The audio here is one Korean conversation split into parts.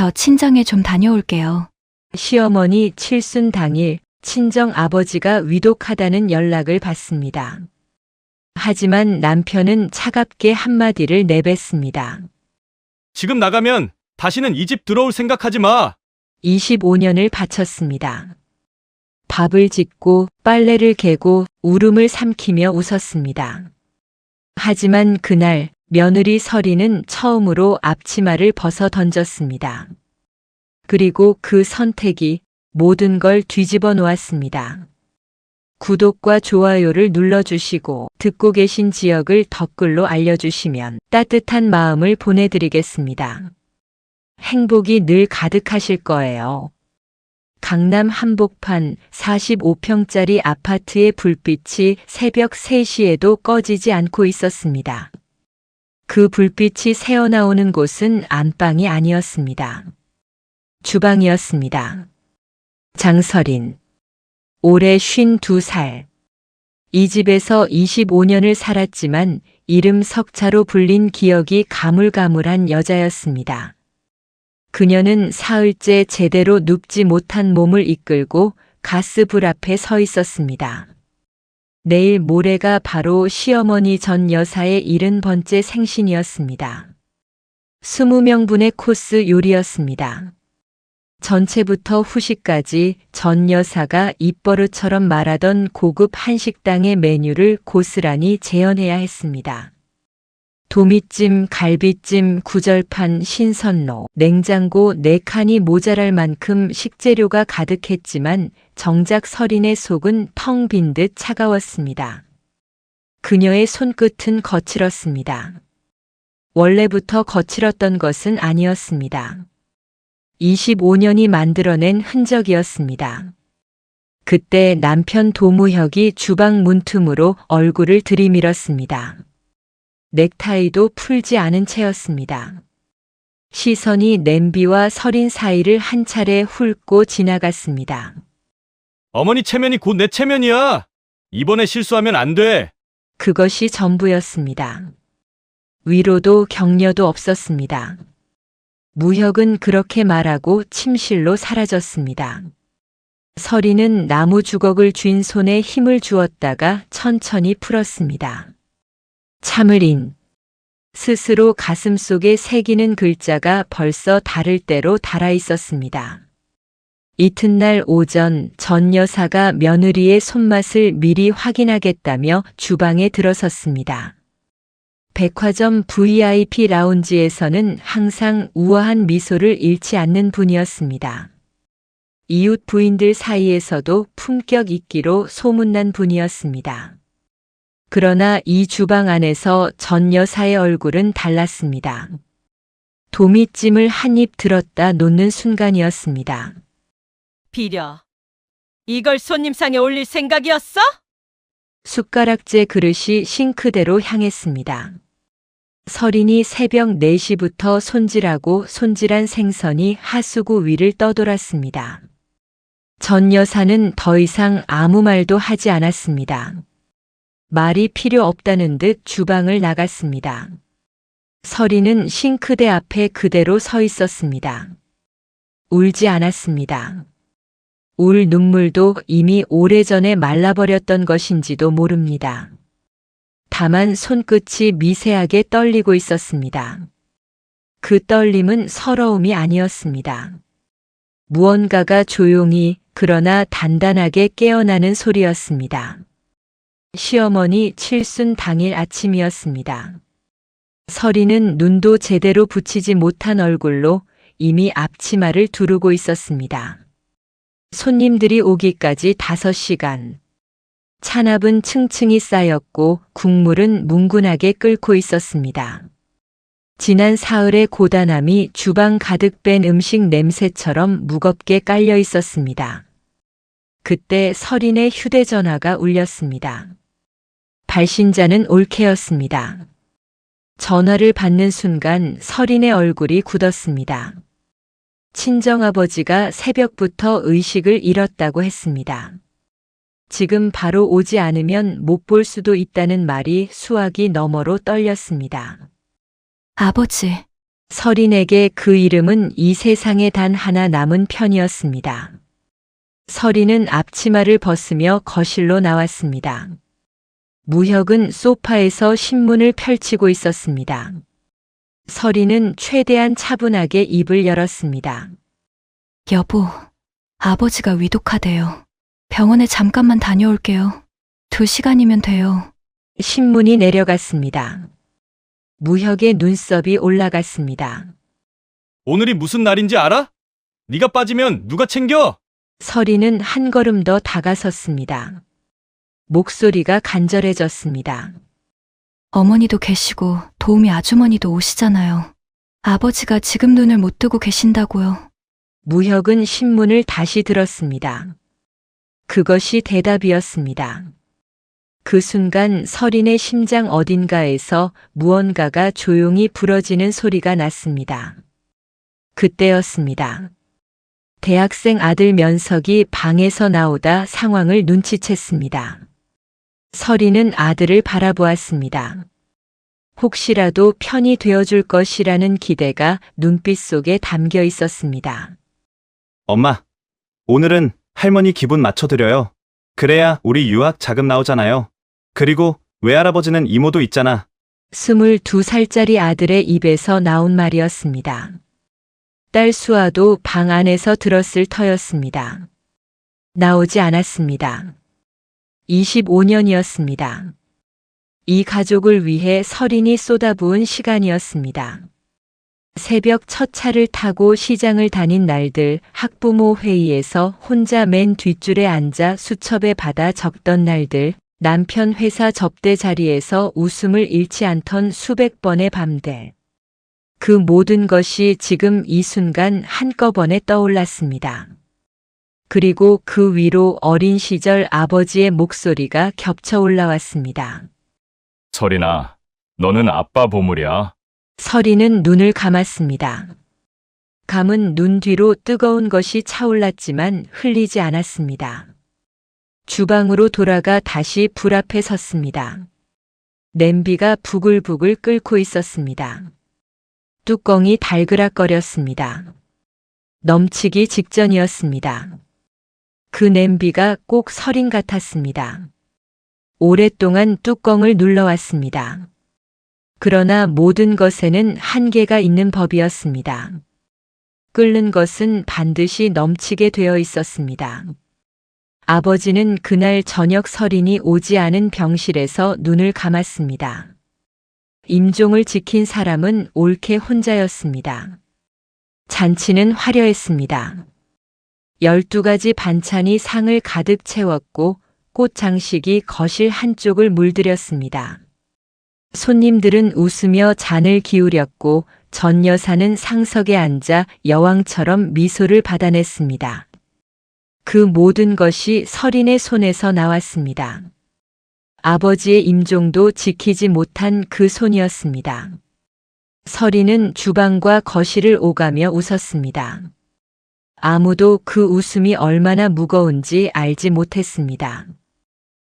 저 친정에 좀 다녀올게요. 시어머니 칠순 당일 친정 아버지가 위독하다는 연락을 받습니다. 하지만 남편은 차갑게 한마디를 내뱉습니다. 지금 나가면 다시는 이 집 들어올 생각하지 마. 25년을 바쳤습니다. 밥을 짓고 빨래를 개고 울음을 삼키며 웃었습니다. 하지만 그날 며느리 설이는 처음으로 앞치마를 벗어 던졌습니다. 그리고 그 선택이 모든 걸 뒤집어 놓았습니다. 구독과 좋아요를 눌러주시고 듣고 계신 지역을 댓글로 알려주시면 따뜻한 마음을 보내드리겠습니다. 행복이 늘 가득하실 거예요. 강남 한복판 45평짜리 아파트의 불빛이 새벽 3시에도 꺼지지 않고 있었습니다. 그 불빛이 새어나오는 곳은 안방이 아니었습니다. 주방이었습니다. 장설인, 올해 52살. 이 집에서 25년을 살았지만 이름 석자로 불린 기억이 가물가물한 여자였습니다. 그녀는 사흘째 제대로 눕지 못한 몸을 이끌고 가스불 앞에 서 있었습니다. 내일 모레가 바로 시어머니 전 여사의 70번째 생신이었습니다. 20명분의 코스 요리였습니다. 전체부터 후식까지 전 여사가 입버릇처럼 말하던 고급 한식당의 메뉴를 고스란히 재현해야 했습니다. 도미찜, 갈비찜, 구절판, 신선로, 냉장고 4칸이 모자랄 만큼 식재료가 가득했지만 정작 설인의 속은 텅 빈 듯 차가웠습니다. 그녀의 손끝은 거칠었습니다. 원래부터 거칠었던 것은 아니었습니다. 25년이 만들어낸 흔적이었습니다. 그때 남편 도무혁이 주방 문틈으로 얼굴을 들이밀었습니다. 넥타이도 풀지 않은 채였습니다. 시선이 냄비와 설인 사이를 한 차례 훑고 지나갔습니다. 어머니 체면이 곧 내 체면이야. 이번에 실수하면 안 돼. 그것이 전부였습니다. 위로도 격려도 없었습니다. 무혁은 그렇게 말하고 침실로 사라졌습니다. 설이는 나무 주걱을 쥔 손에 힘을 주었다가 천천히 풀었습니다. 참을인. 스스로 가슴속에 새기는 글자가 벌써 닳을 대로 닳아 있었습니다. 이튿날 오전 전 여사가 며느리의 손맛을 미리 확인하겠다며 주방에 들어섰습니다. 백화점 VIP 라운지에서는 항상 우아한 미소를 잃지 않는 분이었습니다. 이웃 부인들 사이에서도 품격 있기로 소문난 분이었습니다. 그러나 이 주방 안에서 전 여사의 얼굴은 달랐습니다. 도미찜을 한 입 들었다 놓는 순간이었습니다. 비려. 이걸 손님상에 올릴 생각이었어? 숟가락째 그릇이 싱크대로 향했습니다. 설인이 새벽 4시부터 손질하고 손질한 생선이 하수구 위를 떠돌았습니다. 전 여사는 더 이상 아무 말도 하지 않았습니다. 말이 필요 없다는 듯 주방을 나갔습니다. 설이는 싱크대 앞에 그대로 서 있었습니다. 울지 않았습니다. 울 눈물도 이미 오래전에 말라버렸던 것인지도 모릅니다. 다만 손끝이 미세하게 떨리고 있었습니다. 그 떨림은 서러움이 아니었습니다. 무언가가 조용히 그러나 단단하게 깨어나는 소리였습니다. 시어머니 칠순 당일 아침이었습니다. 설이는 눈도 제대로 붙이지 못한 얼굴로 이미 앞치마를 두르고 있었습니다. 손님들이 오기까지 5시간. 찬압은 층층이 쌓였고 국물은 뭉근하게 끓고 있었습니다. 지난 사흘의 고단함이 주방 가득 뺀 음식 냄새처럼 무겁게 깔려 있었습니다. 그때 설인의 휴대전화가 울렸습니다. 발신자는 올케였습니다. 전화를 받는 순간 설인의 얼굴이 굳었습니다. 친정아버지가 새벽부터 의식을 잃었다고 했습니다. 지금 바로 오지 않으면 못 볼 수도 있다는 말이 수화기 너머로 떨렸습니다. 아버지, 서린에게 그 이름은 이 세상에 단 하나 남은 편이었습니다. 서린은 앞치마를 벗으며 거실로 나왔습니다. 무혁은 소파에서 신문을 펼치고 있었습니다. 서린은 최대한 차분하게 입을 열었습니다. 여보, 아버지가 위독하대요. 병원에 잠깐만 다녀올게요. 2시간이면 돼요. 신문이 내려갔습니다. 무혁의 눈썹이 올라갔습니다. 오늘이 무슨 날인지 알아? 네가 빠지면 누가 챙겨? 서린은 한 걸음 더 다가섰습니다. 목소리가 간절해졌습니다. 어머니도 계시고 도우미 아주머니도 오시잖아요. 아버지가 지금 눈을 못 뜨고 계신다고요. 무혁은 신문을 다시 들었습니다. 그것이 대답이었습니다. 그 순간 서린의 심장 어딘가에서 무언가가 조용히 부러지는 소리가 났습니다. 그때였습니다. 대학생 아들 면석이 방에서 나오다 상황을 눈치챘습니다. 서린은 아들을 바라보았습니다. 혹시라도 편이 되어줄 것이라는 기대가 눈빛 속에 담겨 있었습니다. 엄마, 오늘은 할머니 기분 맞춰드려요. 그래야 우리 유학 자금 나오잖아요. 그리고 외할아버지는 이모도 있잖아. 22살짜리 아들의 입에서 나온 말이었습니다. 딸 수아도 방 안에서 들었을 터였습니다. 나오지 않았습니다. 25년이었습니다. 이 가족을 위해 서린이 쏟아부은 시간이었습니다. 새벽 첫 차를 타고 시장을 다닌 날들, 학부모 회의에서 혼자 맨 뒷줄에 앉아 수첩에 받아 적던 날들, 남편 회사 접대 자리에서 웃음을 잃지 않던 수백 번의 밤들. 그 모든 것이 지금 이 순간 한꺼번에 떠올랐습니다. 그리고 그 위로 어린 시절 아버지의 목소리가 겹쳐 올라왔습니다. 서린아, 너는 아빠 보물이야. 서린은 눈을 감았습니다. 감은 눈 뒤로 뜨거운 것이 차올랐지만 흘리지 않았습니다. 주방으로 돌아가 다시 불 앞에 섰습니다. 냄비가 부글부글 끓고 있었습니다. 뚜껑이 달그락거렸습니다. 넘치기 직전이었습니다. 그 냄비가 꼭 서린 같았습니다. 오랫동안 뚜껑을 눌러왔습니다. 그러나 모든 것에는 한계가 있는 법이었습니다. 끓는 것은 반드시 넘치게 되어 있었습니다. 아버지는 그날 저녁 서린이 오지 않은 병실에서 눈을 감았습니다. 임종을 지킨 사람은 옳게 혼자였습니다. 잔치는 화려했습니다. 12가지 반찬이 상을 가득 채웠고 꽃 장식이 거실 한쪽을 물들였습니다. 손님들은 웃으며 잔을 기울였고 전 여사는 상석에 앉아 여왕처럼 미소를 받아냈습니다. 그 모든 것이 서린의 손에서 나왔습니다. 아버지의 임종도 지키지 못한 그 손이었습니다. 서린은 주방과 거실을 오가며 웃었습니다. 아무도 그 웃음이 얼마나 무거운지 알지 못했습니다.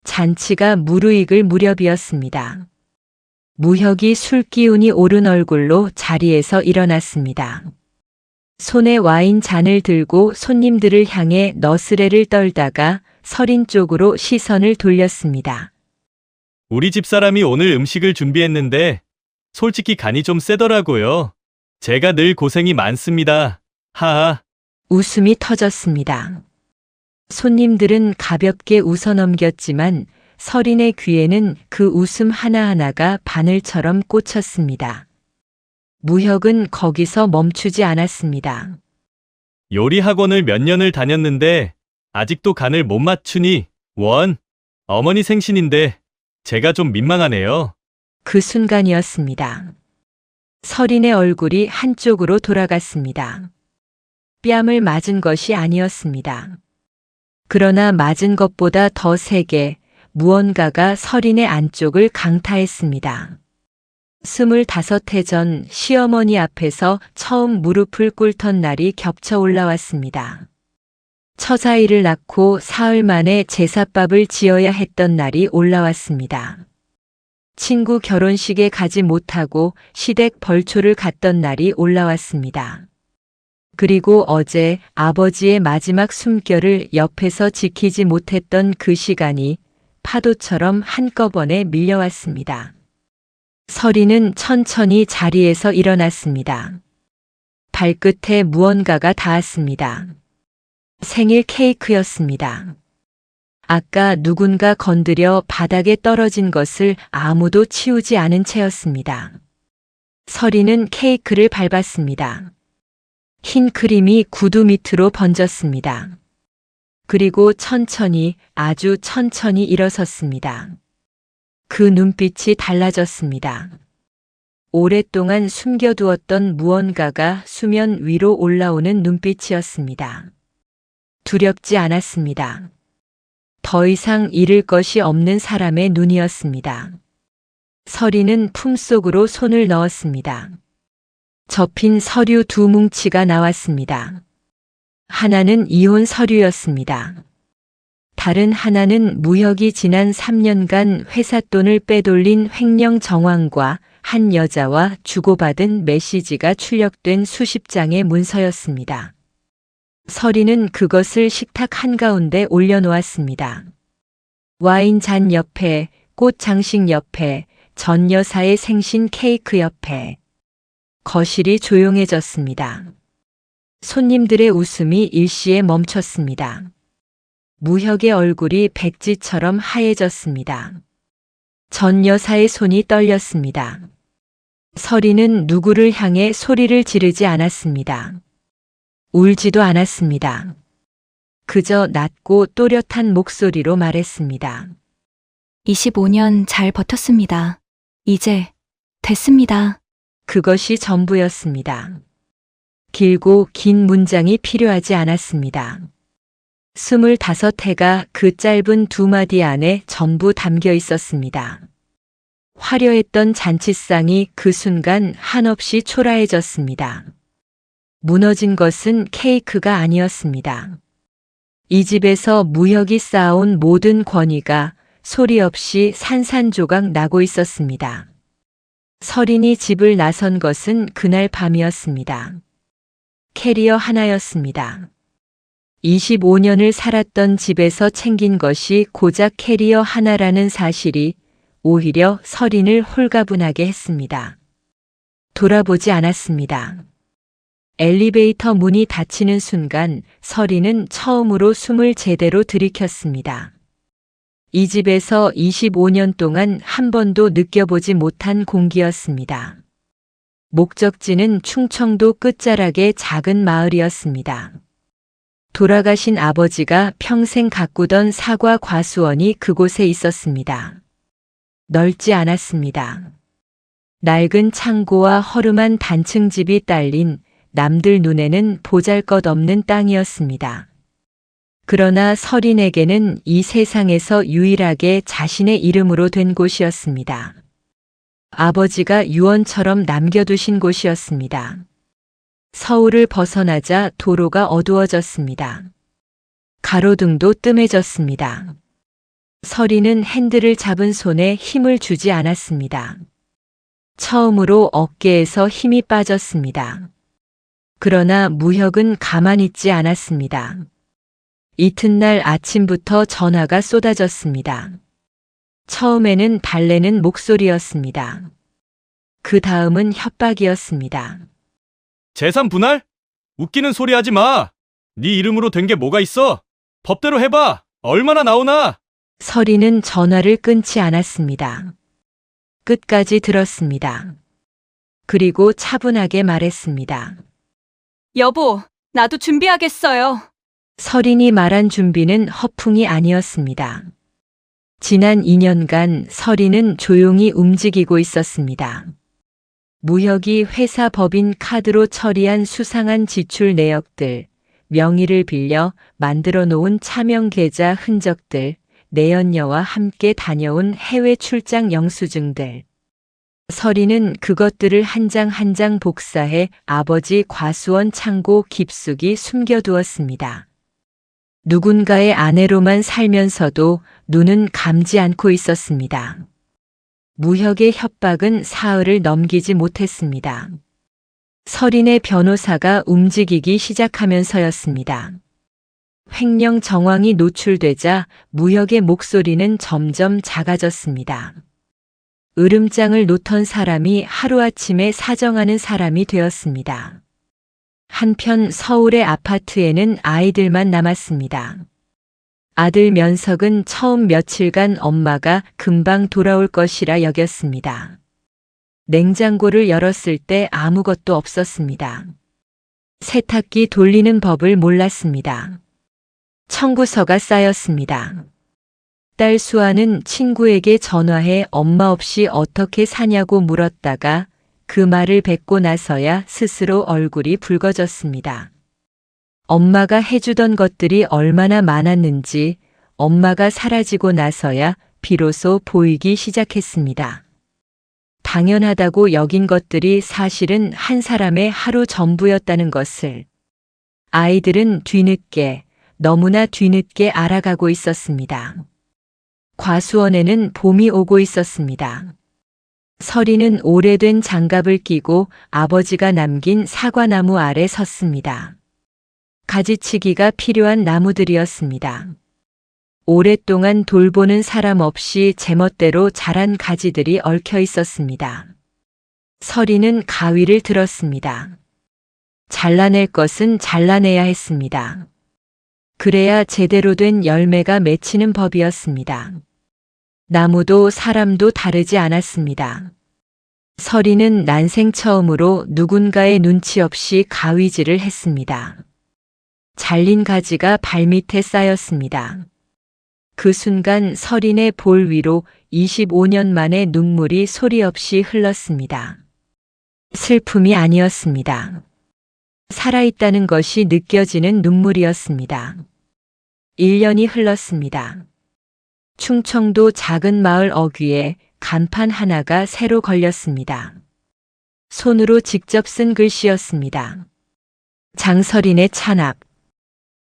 잔치가 무르익을 무렵이었습니다. 무혁이 술기운이 오른 얼굴로 자리에서 일어났습니다. 손에 와인 잔을 들고 손님들을 향해 너스레를 떨다가 서린 쪽으로 시선을 돌렸습니다. 우리 집사람이 오늘 음식을 준비했는데 솔직히 간이 좀 세더라고요. 제가 늘 고생이 많습니다. 하하. 웃음이 터졌습니다. 손님들은 가볍게 웃어넘겼지만 서린의 귀에는 그 웃음 하나하나가 바늘처럼 꽂혔습니다. 무혁은 거기서 멈추지 않았습니다. 요리 학원을 몇 년을 다녔는데 아직도 간을 못 맞추니 어머니 생신인데 제가 좀 민망하네요. 그 순간이었습니다. 서린의 얼굴이 한쪽으로 돌아갔습니다. 뺨을 맞은 것이 아니었습니다. 그러나 맞은 것보다 더 세게 무언가가 서린의 안쪽을 강타했습니다. 25해 전 시어머니 앞에서 처음 무릎을 꿇던 날이 겹쳐 올라왔습니다. 처자일을 낳고 사흘 만에 제사밥을 지어야 했던 날이 올라왔습니다. 친구 결혼식에 가지 못하고 시댁 벌초를 갔던 날이 올라왔습니다. 그리고 어제 아버지의 마지막 숨결을 옆에서 지키지 못했던 그 시간이 파도처럼 한꺼번에 밀려왔습니다. 서리는 천천히 자리에서 일어났습니다. 발끝에 무언가가 닿았습니다. 생일 케이크였습니다. 아까 누군가 건드려 바닥에 떨어진 것을 아무도 치우지 않은 채였습니다. 서리는 케이크를 밟았습니다. 흰 크림이 구두 밑으로 번졌습니다. 그리고 천천히, 아주 천천히 일어섰습니다. 그 눈빛이 달라졌습니다. 오랫동안 숨겨두었던 무언가가 수면 위로 올라오는 눈빛이었습니다. 두렵지 않았습니다. 더 이상 잃을 것이 없는 사람의 눈이었습니다. 서리는 품속으로 손을 넣었습니다. 접힌 서류 2뭉치가 나왔습니다. 하나는 이혼 서류였습니다. 다른 하나는 무혁이 지난 3년간 회사 돈을 빼돌린 횡령 정황과 한 여자와 주고받은 메시지가 출력된 수십 장의 문서였습니다. 서리는 그것을 식탁 한가운데 올려놓았습니다. 와인 잔 옆에, 꽃 장식 옆에, 전 여사의 생신 케이크 옆에. 거실이 조용해졌습니다. 손님들의 웃음이 일시에 멈췄습니다. 무혁의 얼굴이 백지처럼 하얘졌습니다. 전 여사의 손이 떨렸습니다. 서리는 누구를 향해 소리를 지르지 않았습니다. 울지도 않았습니다. 그저 낮고 또렷한 목소리로 말했습니다. 25년 잘 버텼습니다. 이제 됐습니다. 그것이 전부였습니다. 길고 긴 문장이 필요하지 않았습니다. 25해가 그 짧은 2마디 안에 전부 담겨 있었습니다. 화려했던 잔치상이 그 순간 한없이 초라해졌습니다. 무너진 것은 케이크가 아니었습니다. 이 집에서 무혁이 쌓아온 모든 권위가 소리 없이 산산조각 나고 있었습니다. 서린이 집을 나선 것은 그날 밤이었습니다. 캐리어 하나였습니다. 25년을 살았던 집에서 챙긴 것이 고작 캐리어 하나라는 사실이 오히려 서린을 홀가분하게 했습니다. 돌아보지 않았습니다. 엘리베이터 문이 닫히는 순간 서린은 처음으로 숨을 제대로 들이켰습니다. 이 집에서 25년 동안 한 번도 느껴보지 못한 공기였습니다. 목적지는 충청도 끝자락의 작은 마을이었습니다. 돌아가신 아버지가 평생 가꾸던 사과 과수원이 그곳에 있었습니다. 넓지 않았습니다. 낡은 창고와 허름한 단층집이 딸린 남들 눈에는 보잘것없는 땅이었습니다. 그러나 서린에게는 이 세상에서 유일하게 자신의 이름으로 된 곳이었습니다. 아버지가 유언처럼 남겨두신 곳이었습니다. 서울을 벗어나자 도로가 어두워졌습니다. 가로등도 뜸해졌습니다. 서린은 핸들을 잡은 손에 힘을 주지 않았습니다. 처음으로 어깨에서 힘이 빠졌습니다. 그러나 무혁은 가만히 있지 않았습니다. 이튿날 아침부터 전화가 쏟아졌습니다. 처음에는 달래는 목소리였습니다. 그 다음은 협박이었습니다. 재산 분할? 웃기는 소리 하지 마. 네 이름으로 된 게 뭐가 있어? 법대로 해봐. 얼마나 나오나? 서리는 전화를 끊지 않았습니다. 끝까지 들었습니다. 그리고 차분하게 말했습니다. 여보, 나도 준비하겠어요. 서린이 말한 준비는 허풍이 아니었습니다. 지난 2년간 서린은 조용히 움직이고 있었습니다. 무혁이 회사 법인 카드로 처리한 수상한 지출 내역들, 명의를 빌려 만들어 놓은 차명 계좌 흔적들, 내연녀와 함께 다녀온 해외 출장 영수증들. 서린은 그것들을 한 장 한 장 복사해 아버지 과수원 창고 깊숙이 숨겨두었습니다. 누군가의 아내로만 살면서도 눈은 감지 않고 있었습니다. 무혁의 협박은 사흘을 넘기지 못했습니다. 설인의 변호사가 움직이기 시작하면서였습니다. 횡령 정황이 노출되자 무혁의 목소리는 점점 작아졌습니다. 으름장을 놓던 사람이 하루아침에 사정하는 사람이 되었습니다. 한편 서울의 아파트에는 아이들만 남았습니다. 아들 면석은 처음 며칠간 엄마가 금방 돌아올 것이라 여겼습니다. 냉장고를 열었을 때 아무것도 없었습니다. 세탁기 돌리는 법을 몰랐습니다. 청구서가 쌓였습니다. 딸 수아는 친구에게 전화해 엄마 없이 어떻게 사냐고 물었다가 그 말을 뱉고 나서야 스스로 얼굴이 붉어졌습니다. 엄마가 해주던 것들이 얼마나 많았는지 엄마가 사라지고 나서야 비로소 보이기 시작했습니다. 당연하다고 여긴 것들이 사실은 한 사람의 하루 전부였다는 것을 아이들은 뒤늦게, 너무나 뒤늦게 알아가고 있었습니다. 과수원에는 봄이 오고 있었습니다. 설이는 오래된 장갑을 끼고 아버지가 남긴 사과나무 아래 섰습니다. 가지치기가 필요한 나무들이었습니다. 오랫동안 돌보는 사람 없이 제멋대로 자란 가지들이 얽혀 있었습니다. 설이는 가위를 들었습니다. 잘라낼 것은 잘라내야 했습니다. 그래야 제대로 된 열매가 맺히는 법이었습니다. 나무도 사람도 다르지 않았습니다. 설이는 난생 처음으로 누군가의 눈치 없이 가위질을 했습니다. 잘린 가지가 발밑에 쌓였습니다. 그 순간 설인의 볼 위로 25년 만에 눈물이 소리 없이 흘렀습니다. 슬픔이 아니었습니다. 살아있다는 것이 느껴지는 눈물이었습니다. 1년이 흘렀습니다. 충청도 작은 마을 어귀에 간판 하나가 새로 걸렸습니다. 손으로 직접 쓴 글씨였습니다. 장설인의 찬압.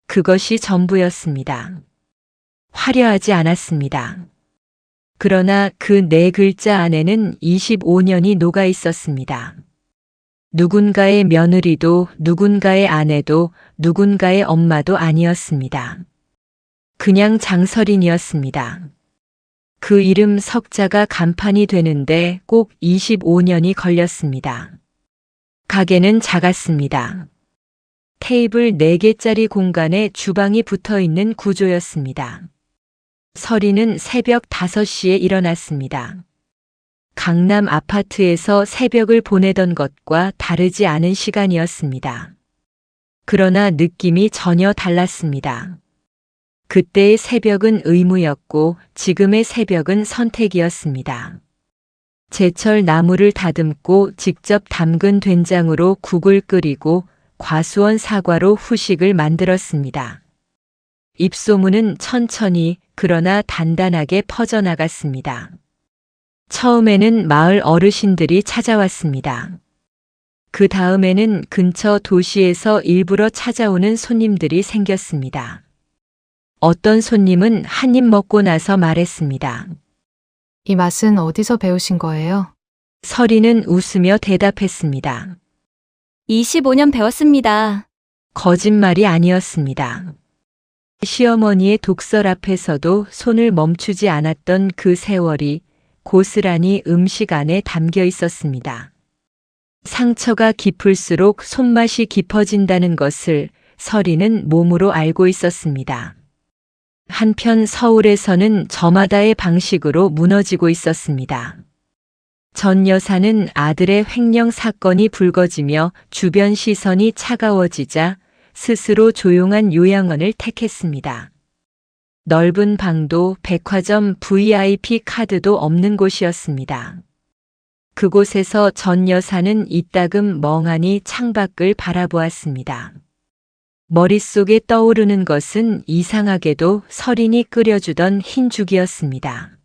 그것이 전부였습니다. 화려하지 않았습니다. 그러나 그 네 글자 안에는 25년이 녹아 있었습니다. 누군가의 며느리도 누군가의 아내도 누군가의 엄마도 아니었습니다. 그냥 장설인이었습니다. 그 이름 석자가 간판이 되는데 꼭 25년이 걸렸습니다. 가게는 작았습니다. 테이블 4개짜리 공간에 주방이 붙어 있는 구조였습니다. 설이는 새벽 5시에 일어났습니다. 강남 아파트에서 새벽을 보내던 것과 다르지 않은 시간이었습니다. 그러나 느낌이 전혀 달랐습니다. 그때의 새벽은 의무였고 지금의 새벽은 선택이었습니다. 제철 나물을 다듬고 직접 담근 된장으로 국을 끓이고 과수원 사과로 후식을 만들었습니다. 입소문은 천천히 그러나 단단하게 퍼져나갔습니다. 처음에는 마을 어르신들이 찾아왔습니다. 그 다음에는 근처 도시에서 일부러 찾아오는 손님들이 생겼습니다. 어떤 손님은 한 입 먹고 나서 말했습니다. 이 맛은 어디서 배우신 거예요? 설이는 웃으며 대답했습니다. 25년 배웠습니다. 거짓말이 아니었습니다. 시어머니의 독설 앞에서도 손을 멈추지 않았던 그 세월이 고스란히 음식 안에 담겨 있었습니다. 상처가 깊을수록 손맛이 깊어진다는 것을 설이는 몸으로 알고 있었습니다. 한편 서울에서는 저마다의 방식으로 무너지고 있었습니다. 전 여사는 아들의 횡령 사건이 불거지며 주변 시선이 차가워지자 스스로 조용한 요양원을 택했습니다. 넓은 방도 백화점 VIP 카드도 없는 곳이었습니다. 그곳에서 전 여사는 이따금 멍하니 창밖을 바라보았습니다. 머릿속에 떠오르는 것은 이상하게도 설인이 끓여주던 흰죽이었습니다.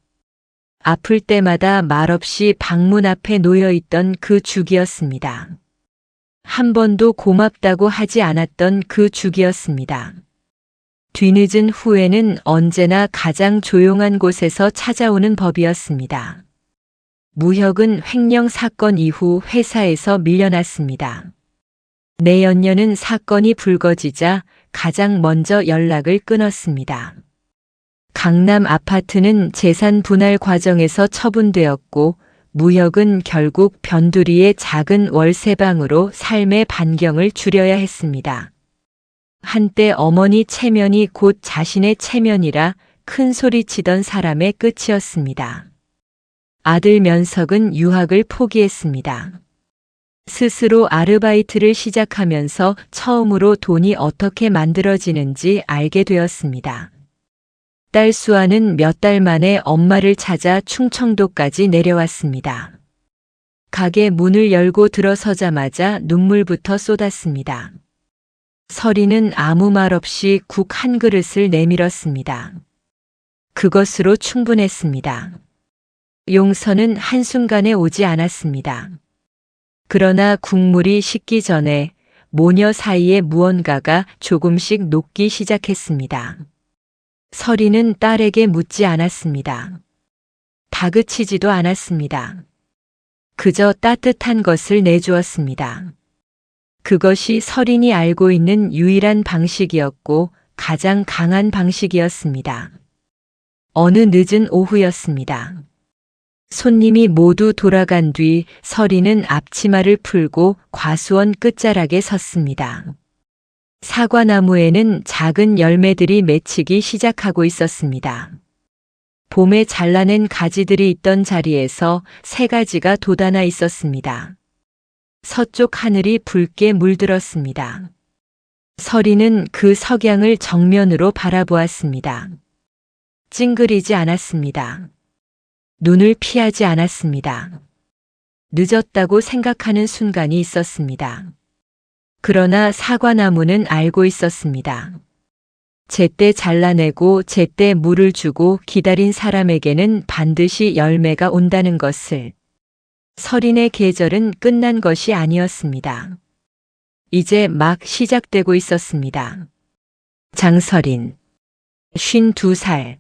아플 때마다 말없이 방문 앞에 놓여있던 그 죽이었습니다. 한 번도 고맙다고 하지 않았던 그 죽이었습니다. 뒤늦은 후회는 언제나 가장 조용한 곳에서 찾아오는 법이었습니다. 무혁은 횡령 사건 이후 회사에서 밀려났습니다. 내연녀는 사건이 불거지자 가장 먼저 연락을 끊었습니다. 강남 아파트는 재산 분할 과정에서 처분되었고 무혁은 결국 변두리의 작은 월세방으로 삶의 반경을 줄여야 했습니다. 한때 어머니 체면이 곧 자신의 체면이라 큰 소리치던 사람의 끝이었습니다. 아들 면석은 유학을 포기했습니다. 스스로 아르바이트를 시작하면서 처음으로 돈이 어떻게 만들어지는지 알게 되었습니다. 딸 수아는 몇 달 만에 엄마를 찾아 충청도까지 내려왔습니다. 가게 문을 열고 들어서자마자 눈물부터 쏟았습니다. 설이는 아무 말 없이 국 한 그릇을 내밀었습니다. 그것으로 충분했습니다. 용서는 한순간에 오지 않았습니다. 그러나 국물이 식기 전에 모녀 사이에 무언가가 조금씩 녹기 시작했습니다. 설이는 딸에게 묻지 않았습니다. 다그치지도 않았습니다. 그저 따뜻한 것을 내주었습니다. 그것이 설인이 알고 있는 유일한 방식이었고 가장 강한 방식이었습니다. 어느 늦은 오후였습니다. 손님이 모두 돌아간 뒤 설이는 앞치마를 풀고 과수원 끝자락에 섰습니다. 사과나무에는 작은 열매들이 맺히기 시작하고 있었습니다. 봄에 잘라낸 가지들이 있던 자리에서 새 가지가 돋아나 있었습니다. 서쪽 하늘이 붉게 물들었습니다. 설이는 그 석양을 정면으로 바라보았습니다. 찡그리지 않았습니다. 눈을 피하지 않았습니다. 늦었다고 생각하는 순간이 있었습니다. 그러나 사과나무는 알고 있었습니다. 제때 잘라내고 제때 물을 주고 기다린 사람에게는 반드시 열매가 온다는 것을. 설인의 계절은 끝난 것이 아니었습니다. 이제 막 시작되고 있었습니다. 장설인, 52살.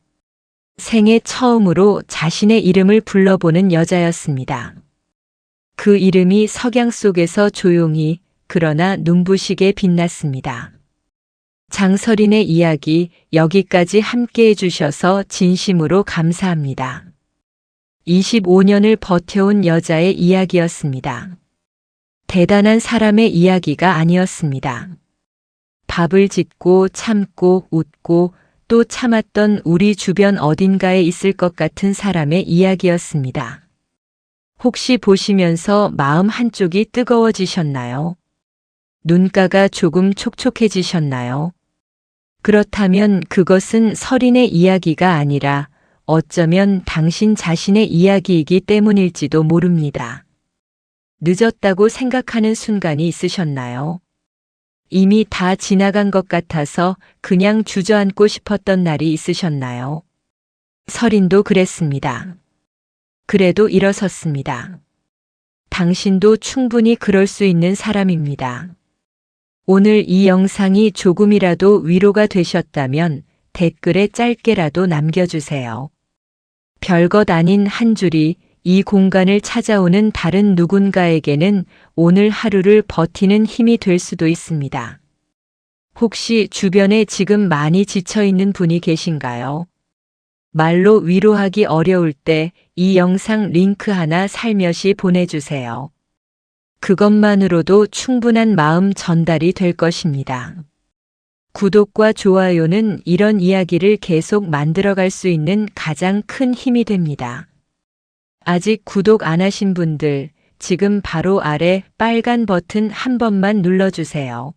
생애 처음으로 자신의 이름을 불러보는 여자였습니다. 그 이름이 석양 속에서 조용히 그러나 눈부시게 빛났습니다. 장설인의 이야기 여기까지 함께 해주셔서 진심으로 감사합니다. 25년을 버텨온 여자의 이야기였습니다. 대단한 사람의 이야기가 아니었습니다. 밥을 짓고 참고 웃고 또 참았던 우리 주변 어딘가에 있을 것 같은 사람의 이야기였습니다. 혹시 보시면서 마음 한쪽이 뜨거워지셨나요? 눈가가 조금 촉촉해지셨나요? 그렇다면 그것은 설인의 이야기가 아니라 어쩌면 당신 자신의 이야기이기 때문일지도 모릅니다. 늦었다고 생각하는 순간이 있으셨나요? 이미 다 지나간 것 같아서 그냥 주저앉고 싶었던 날이 있으셨나요? 설인도 그랬습니다. 그래도 일어섰습니다. 당신도 충분히 그럴 수 있는 사람입니다. 오늘 이 영상이 조금이라도 위로가 되셨다면 댓글에 짧게라도 남겨주세요. 별것 아닌 한 줄이 이 공간을 찾아오는 다른 누군가에게는 오늘 하루를 버티는 힘이 될 수도 있습니다. 혹시 주변에 지금 많이 지쳐있는 분이 계신가요? 말로 위로하기 어려울 때 이 영상 링크 하나 살며시 보내주세요. 그것만으로도 충분한 마음 전달이 될 것입니다. 구독과 좋아요는 이런 이야기를 계속 만들어갈 수 있는 가장 큰 힘이 됩니다. 아직 구독 안 하신 분들 지금 바로 아래 빨간 버튼 한 번만 눌러주세요.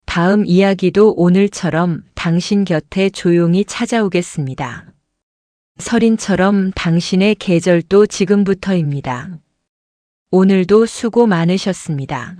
다음 이야기도 오늘처럼 당신 곁에 조용히 찾아오겠습니다. 설인처럼 당신의 계절도 지금부터입니다. 오늘도 수고 많으셨습니다.